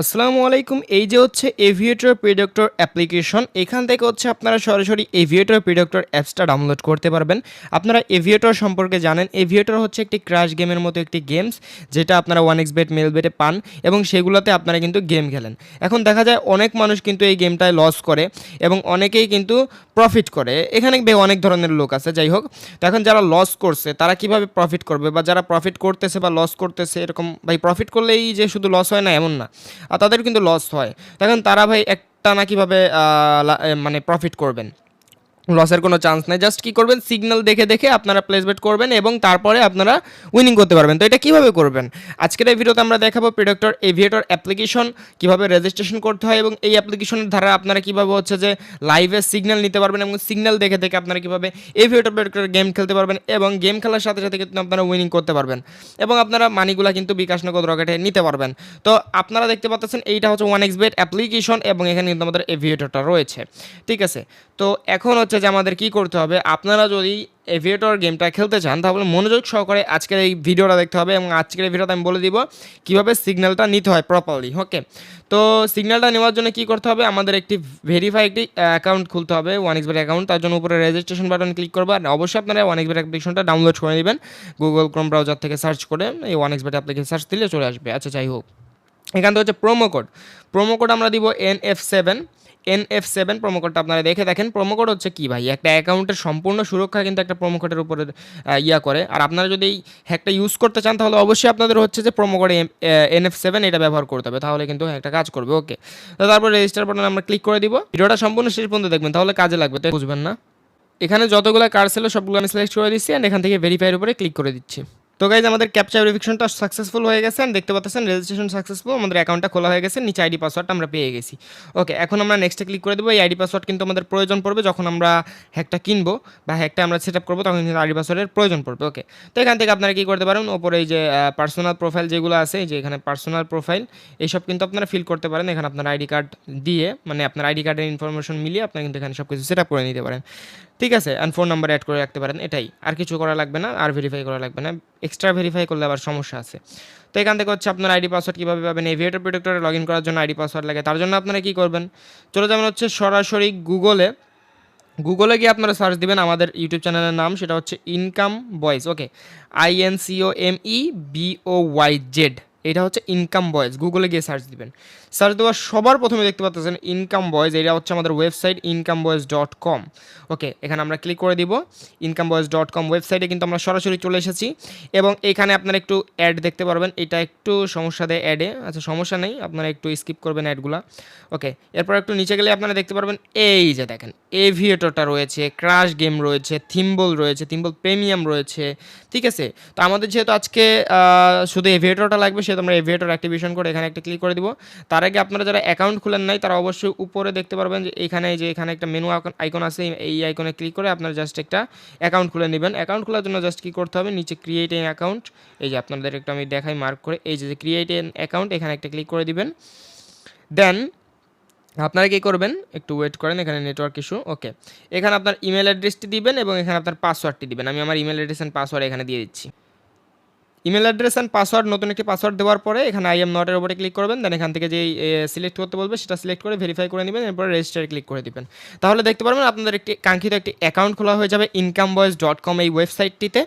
আসসালামু আলাইকুম। এই যে হচ্ছে এভিয়েটর প্রেডিক্টর অ্যাপ্লিকেশন, এখান থেকে হচ্ছে আপনারা সরাসরি এভিয়েটর প্রেডিক্টর অ্যাপসটা ডাউনলোড করতে পারবেন। আপনারা এভিয়েটর সম্পর্কে জানেন, এভিয়েটর হচ্ছে একটি ক্র্যাশ গেমের মতো একটি গেমস, যেটা আপনারা 1xbet মেলবেটে পান এবং সেগুলোতে আপনারা কিন্তু গেম খেলেন। এখন দেখা যায় অনেক মানুষ কিন্তু এই গেমটায় লস করে এবং অনেকেই কিন্তু প্রফিট করে। এখানে অনেক ধরনের লোক আছে, যাই হোক। তো এখন যারা লস করছে তারা কিভাবে প্রফিট করবে, বা যারা প্রফিট করতেছে বা লস করতেছে, এরকম ভাই প্রফিট করলেই যে শুধু লস হয় না এমন না, আর তাদের কিন্তু লস হয়। তখন তারা ভাই একটা না কিভাবে মানে প্রফিট করবেন, লসের কোনো চান্স নেই। জাস্ট কী করবেন, সিগন্যাল দেখে দেখে আপনারা প্লেসবেট করবেন এবং তারপরে আপনারা উইনিং করতে পারবেন। তো এটা কীভাবে করবেন, আজকের এই ভিডিওতে আমরা দেখাবো প্রেডিক্টর এভিয়েটর অ্যাপ্লিকেশন কীভাবে রেজিস্ট্রেশন করতে হয় এবং এই অ্যাপ্লিকেশনের দ্বারা আপনারা কীভাবে হচ্ছে যে লাইভে সিগন্যাল নিতে পারবেন এবং সিগন্যাল দেখে দেখে আপনারা কীভাবে এভিয়েটর প্রেডিক্টর গেম খেলতে পারবেন এবং গেম খেলার সাথে সাথে কিন্তু আপনারা উইনিং করতে পারবেন এবং আপনারা মানিগুলা কিন্তু বিকাশ নগদ রকেটে নিতে পারবেন। তো আপনারা দেখতে পাচ্ছেন এইটা হচ্ছে 1xbet অ্যাপ্লিকেশন এবং এখানে কিন্তু আমাদের এভিয়েটরটা রয়েছে, ঠিক আছে। তো এখন হচ্ছে যে আমাদের কি করতে হবে, আপনারা যদি এভিয়েটর গেমটা খেলতে চান তাহলে মনোযোগ সহকারে আজকের এই ভিডিওটা দেখতে হবে এবং আজকের এই ভিডিওতে আমি বলে দিব কীভাবে সিগন্যালটা নিতে হয় প্রপারলি। ওকে, তো সিগন্যালটা নেওয়ার জন্য কী করতে হবে, আমাদের একটি ভেরিফাই একটি অ্যাকাউন্ট খুলতে হবে, 1xbet অ্যাকাউন্ট। তার জন্য উপরে রেজিস্ট্রেশন বাটন ক্লিক করবে আর অবশ্যই আপনারা 1xbet অ্যাপ্লিকেশনটা ডাউনলোড করে নেবেন গুগল ক্রোম ব্রাউজার থেকে সার্চ করে। এই 1xbet অ্যাপ্লিকেশন সার্চ দিলে চলে আসবে। আচ্ছা, যাই হোক, এখান থেকে হচ্ছে প্রোমো কোড আমরা দিব NF7 প্রোমো কোডটা আপনারা দেখে দেখেন। প্রোমো কোড হচ্ছে কি ভাই, একটা অ্যাকাউন্টের সম্পূর্ণ সুরক্ষা কিন্তু একটা প্রোমো কোডের উপরে করে। আর আপনারা যদি এই হ্যাকটা ইউজ করতে চান তাহলে অবশ্যই আপনাদের হচ্ছে যে প্রোমো কোড NF7 এটা ব্যবহার করতে হবে, তাহলে কিন্তু একটা কাজ করবে। ওকে, তো তারপর রেজিস্টার বাটনে আমরা ক্লিক করে দিব। ভিডিওটা সম্পূর্ণ শেষ পর্যন্ত দেখবেন, তাহলে কাজে লাগবে, তাই বুঝবেন না। এখানে যতগুলো কার্ড ছিল সবগুলো আমি সিলেক্ট করে দিচ্ছি অ্যান্ড এখান থেকে ভেরিফাইয়ের উপরে ক্লিক করে দিচ্ছি। তো গাইজ আমাদের ক্যাপচা ভেরিফিকেশনটা সাকসেসফুল হয়ে গেছে, দেখতে পাচ্ছেন রেজিস্ট্রেশন সাকসেসফুল, আমাদের অ্যাকাউন্টটা খোলা হয়ে গেছে, নিচে আইডি পাসওয়ার্ডটা আমরা পেয়ে গেছি। ওকে, এখন আমরা নেক্সটে ক্লিক করে দেবো। এই আইডি পাসওয়ার্ড কিন্তু আমাদের প্রয়োজন পড়বে যখন আমরা হ্যাকটা কিনবো বা হ্যাকটা আমরা সেট আপ করবো, তখন কিন্তু আইডি পাসওয়ার্ডের প্রয়োজন পড়বে। ওকে, তো এখান থেকে আপনারা কী করতে পারেন, ওপরে এই যে পার্সোনাল প্রোফাইল যেগুলো আছে, এই যে এখানে পার্সোনাল প্রোফাইল, এইসব কিন্তু আপনারা ফিল করতে পারেন। এখানে আপনার আইডি কার্ড দিয়ে, মানে আপনার আইডি কার্ডের ইনফরমেশন মিলিয়ে আপনারা কিন্তু এখানে সব কিছু সেট আপ করে নিতে পারেন, ঠিক আছে। অ্যান্ড ফোন নাম্বার অ্যাড করে রাখতে পারেন, এটাই, আর কিছু করা লাগবে না, আর ভেরিফাই করা লাগবে না। এক্সট্রা ভেরিফাই করলে আবার সমস্যা আছে। তো এখান থেকে হচ্ছে আপনার আইডি পাসওয়ার্ড কীভাবে পাবেন, এভিয়েটর প্রেডিক্টরে লগ ইন করার জন্য আইডি পাসওয়ার্ড লাগে। তার জন্য আপনারা কী করবেন, চলে যাবেন হচ্ছে সরাসরি গুগলে গিয়ে আপনারা সার্চ দিবেন আমাদের ইউটিউব চ্যানেলের নাম, সেটা হচ্ছে ইনকাম বয়েজ। ওকে, INCOMEBOYZ, এটা হচ্ছে ইনকাম বয়েজ। গুগলে গিয়ে সার্চ দিবেন, সার্চ দেওয়ার সবার প্রথমে দেখতে পাচ্ছেন ইনকাম বয়েজ, এটা হচ্ছে আমাদের ওয়েবসাইট incomeBoys.com। ওকে, এখানে আমরা ক্লিক করে দিব। incomeBoys.com ওয়েবসাইটে কিন্তু আমরা সরাসরি চলে এসেছি এবং এখানে আপনারা একটু অ্যাড দেখতে পারবেন, এটা একটু সমস্যা দেয় অ্যাডে। আচ্ছা, সমস্যা নেই, আপনারা একটু স্কিপ করবেন অ্যাডগুলো। ওকে, এরপর একটু নিচে গেলে আপনারা দেখতে পারবেন এই যে দেখেন এভিয়েটরটা রয়েছে, ক্রাশ গেম রয়েছে, থিম্বল রয়েছে, থিম্বল প্রিমিয়াম রয়েছে, ঠিক আছে। তো আমাদের যেহেতু আজকে শুধু এভিয়েটরটা লাগবে, সেহেতু আমরা এভিয়েটর অ্যাক্টিভেশন করে এখানে একটা ক্লিক করে দিব। তার আগে আপনারা যারা অ্যাকাউন্ট খুলেন নাই তারা অবশ্যই উপরে দেখতে পারবেন যে এখানে একটা মেনু আইকন আছে, এই আইকনে ক্লিক করে আপনারা জাস্ট একটা অ্যাকাউন্ট খুলে নেবেন। অ্যাকাউন্ট খোলার জন্য জাস্ট কী করতে হবে, নিচে ক্রিয়েট এন অ্যাকাউন্ট, এই যে আপনাদের একটা আমি দেখাই মার্ক করে, এই যে ক্রিয়েট এন অ্যাকাউন্ট, এখানে একটা ক্লিক করে দিবেন। দেন আপনারা কী করবেন, একটু ওয়েট করেন, এখানে নেটওয়ার্ক ইস্যু। ওকে, এখানে আপনার ইমেল অ্যাড্রেসটি দিবেন এবং এখানে আপনার পাসওয়ার্ডটি দিবেন। আমি আমার ইমেল অ্যাড্রেস অ্যান্ড পাসওয়ার্ড এখানে দিয়ে দিচ্ছি। ইমেল অ্যাড্রেস অ্যান্ড পাসওয়ার্ড, নতুন একটি পাসওয়ার্ড দেওয়ার পরে এখানে আই এম নটের উপরে ক্লিক করবেন। দেন এখান থেকে যেই সিলেক্ট করতে বলবে সেটা সিলেক্ট করে ভেরিফাই করে নেবেন, এরপরে রেজিস্টারে ক্লিক করে দেবেন। তাহলে দেখতে পারবেন আপনাদের একটি কাঙ্ক্ষিত একটি অ্যাকাউন্ট খোলা হয়ে যাবে incomeBoys.com এই ওয়েবসাইটটিতে।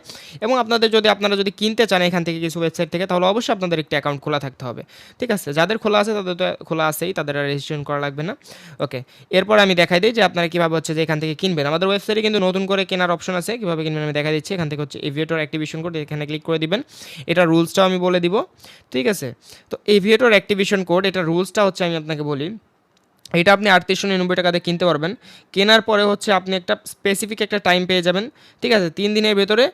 এবং আপনারা যদি কিনতে চান এখান থেকে কিছু ওয়েবসাইট থেকে, তাহলে অবশ্যই আপনাদের একটি অ্যাকাউন্ট খোলা থাকতে হবে, ঠিক আছে। যাদের খোলা আছে তাদের তো খোলা আছেই, তাদের আর রেজিস্ট্রেশন করা লাগবে না। ওকে, এরপর আমি দেখাই দিই যে আপনারা কীভাবে হচ্ছে যে এখান থেকে কিনবেন। আমাদের ওয়েবসাইটে কিন্তু নতুন করে কেনার অপশন আছে, কীভাবে কিনবেন আমি দেখা দিচ্ছি। এখান থেকে হচ্ছে এভিয়েটর অ্যাক্টিভেশন কোড, এখানে ক্লিক করে দিবেন। এটা রুলসটাও আমি বলে দিব, ঠিক আছে। তো এভিয়েটর অ্যাক্টিভেশন কোড, এটা রুলসটা হচ্ছে আমি আপনাকে বলি, এটা আপনি 3899 টাকাতে কিনতে পারবেন। কেনার পরে হচ্ছে আপনি একটা স্পেসিফিক একটা টাইম পেয়ে যাবেন, ঠিক আছে। 3 দিনের ভেতরে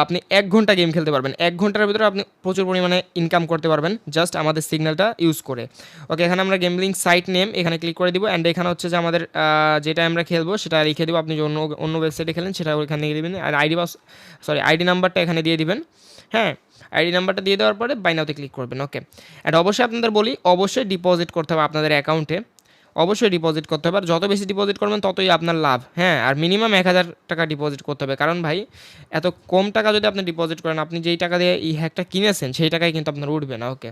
আপনি 1 ঘন্টা গেম খেলতে পারবেন। 1 ঘন্টার ভেতরে আপনি প্রচুর পরিমাণে ইনকাম করতে পারবেন জাস্ট আমাদের সিগন্যালটা ইউজ করে। ওকে, এখানে আমরা গেমলিং সাইট নেম এখানে ক্লিক করে দিব অ্যান্ড এখানে হচ্ছে যে আমাদের যেটা আমরা খেলবো সেটা লিখে দেবো। আপনি যে অন্য ওয়েবসাইটে খেলেন সেটা ওইখানে লিখে দেবেন আর আইডি নাম্বারটা এখানে দিয়ে দিবেন। হ্যাঁ, আইডি নাম্বারটা দিয়ে দেওয়ার পরে বাই নাওতে ক্লিক করবেন। ওকে, অ্যান্ড অবশ্যই আপনাদের বলি, অবশ্যই ডিপোজিট করতে হবে আপনাদের অ্যাকাউন্টে, অবশ্যই ডিপোজিট করতে হবে। আর যত বেশি ডিপোজিট করবেন ততই আপনার লাভ। হ্যাঁ, আর মিনিমাম 1000 টাকা ডিপোজিট করতে হবে, কারণ ভাই এত কম টাকা যদি আপনি ডিপোজিট করেন, আপনি যেই টাকা দিয়ে এই হ্যাকটা কিনেছেন সেই টাকায় কিন্তু আপনার উঠবে না। ওকে,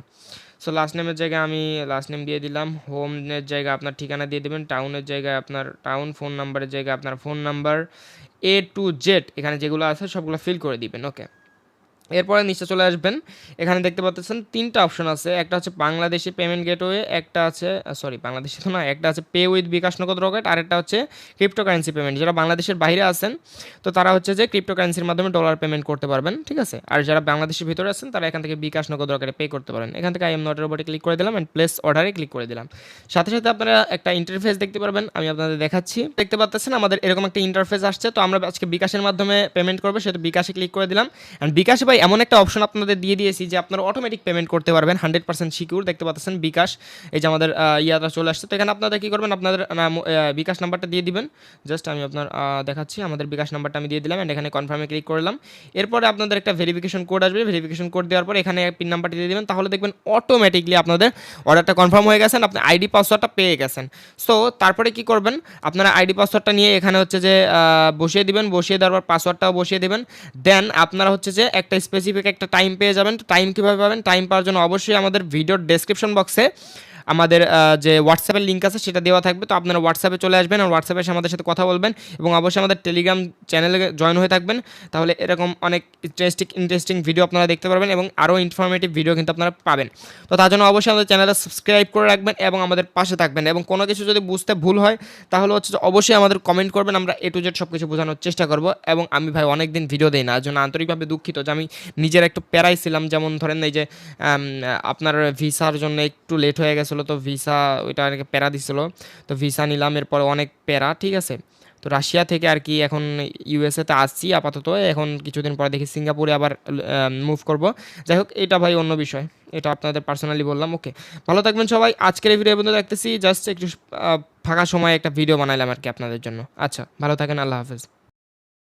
সো লাস্ট নেমের জায়গায় আমি লাস্ট নেম দিয়ে দিলাম, হোমের জায়গায় আপনার ঠিকানা দিয়ে দেবেন, টাউনের জায়গায় আপনার টাউন, ফোন নাম্বারের জায়গায় আপনার phone number, A to Z এখানে যেগুলো আছে সবগুলো ফিল করে দিবেন। ওকে, এরপরে নিচে চলে আসবেন, এখানে দেখতে পাচ্ছেন 3টা অপশন আছে, একটা হচ্ছে বাংলাদেশি পেমেন্ট গেটওয়ে, একটা আছে বাংলাদেশি তো না, একটা আছে পে উইথ বিকাশ নগদ রকেট, আর একটা হচ্ছে ক্রিপ্টোকারেন্সি পেমেন্ট। যারা বাংলাদেশের বাইরে আছেন তো তারা হচ্ছে যে ক্রিপ্টোকারেন্সির মাধ্যমে ডলার পেমেন্ট করতে পারবেন, ঠিক আছে। আর যারা বাংলাদেশের ভিতরে আছেন তারা এখান থেকে বিকাশ নগদ রকেটে পে করতে পারেন। এখান থেকে আই এম নটের উপরে ক্লিক করে দিলাম অ্যান্ড প্লেস অর্ডারে ক্লিক করে দিলাম। সাথে সাথে আপনারা একটা ইন্টারফেস দেখতে পারবেন, আমি আপনাদের দেখাচ্ছি। দেখতে পাচ্ছেন আমাদের এরকম একটা ইন্টারফেস আসছে। তো আমরা আজকে বিকাশের মাধ্যমে পেমেন্ট করবো, সেটা বিকাশে ক্লিক করে দিলাম। অ্যান্ড বিকাশে ভাই এমন একটা অপশন আপনাদের দিয়ে দিয়েছি যে আপনারা অটোমেটিক পেমেন্ট করতে পারবেন, 100% সিকিউর। দেখতে পাচ্ছেন বিকাশ, এই যে আমাদের ইয়াটা চলে আসছে। তো এখানে আপনারা কী করবেন, আপনাদের বিকাশ নাম্বারটা দিয়ে দিবেন। জাস্ট আমি আপনার দেখাচ্ছি, আমাদের বিকাশ নাম্বারটা আমি দিয়ে দিলাম অ্যান্ড এখানে কনফার্মে ক্লিক করলাম। এরপরে আপনাদের একটা ভেরিফিকেশন কোড আসবে, ভেরিফিকেশন কোড দেওয়ার পর এখানে পিন নাম্বারটি দিয়ে দেবেন, তাহলে দেখবেন অটোমেটিকলি আপনাদের অর্ডারটা কনফার্ম হয়ে গেছেন, আপনি আইডি পাসওয়ার্ডটা পেয়ে গেছেন। সো তারপরে কি করবেন, আপনারা আইডি পাসওয়ার্ডটা নিয়ে এখানে হচ্ছে যে বসিয়ে দিবেন, বসিয়ে দেওয়ার পর পাসওয়ার্ডটাও বসিয়ে দেবেন। দেন আপনারা হচ্ছে যে একটা স্পেসিফিক একটা টাইম পেয়ে যাবেন। তো টাইম কীভাবে পাবেন, টাইম পাওয়ার জন্য অবশ্যই আমাদের ভিডিওর ডেসক্রিপশন বক্সে আমাদের যে হোয়াটসঅ্যাপের লিঙ্ক আছে সেটা দেওয়া থাকবে। তো আপনারা হোয়াটসঅ্যাপে চলে আসবেন আর হোয়াটসঅ্যাপে এসে আমাদের সাথে কথা বলবেন এবং অবশ্যই আমাদের টেলিগ্রাম চ্যানেলে জয়েন হয়ে থাকবেন। তাহলে এরকম অনেক ইন্টারেস্টিং ভিডিও আপনারা দেখতে পারবেন এবং আরও ইনফরমেটিভ ভিডিও কিন্তু আপনারা পাবেন। তো তার জন্য অবশ্যই আমাদের চ্যানেলটা সাবস্ক্রাইব করে রাখবেন এবং আমাদের পাশে থাকবেন। এবং কোনো কিছু যদি বুঝতে ভুল হয় তাহলে হচ্ছে যে অবশ্যই আমাদের কমেন্ট করবেন, আমরা A to Z সব কিছু বোঝানোর চেষ্টা করব। এবং আমি ভাই অনেক দিন ভিডিও দিই না, এর জন্য আন্তরিকভাবে দুঃখিত যে আমি নিজের একটু প্যারাই ছিলাম। যেমন ধরেন এই যে আপনার ভিসার জন্য একটু লেট হয়ে গেছিলো, তো ভিসা ওইটা অনেকে প্যারা দিছিল, তো ভিসা নিলাম, এরপর অনেক প্যারা, ঠিক আছে। তো রাশিয়া থেকে আর কি এখন ইউএসএতে আসছি আপাতত, এখন কিছুদিন পরে দেখি সিঙ্গাপুরে আবার মুভ করব। যাই হোক, এটা ভাই অন্য বিষয়, এটা আপনাদের পার্সোনালি বললাম। ওকে, ভালো থাকবেন সবাই। আজকের এই ভিডিও পর্যন্ত দেখতেছি, জাস্ট একটু ফাঁকা সময়ে একটা ভিডিও বানাইলাম আর কি আপনাদের জন্য। আচ্ছা, ভালো থাকেন, আল্লাহ হাফেজ।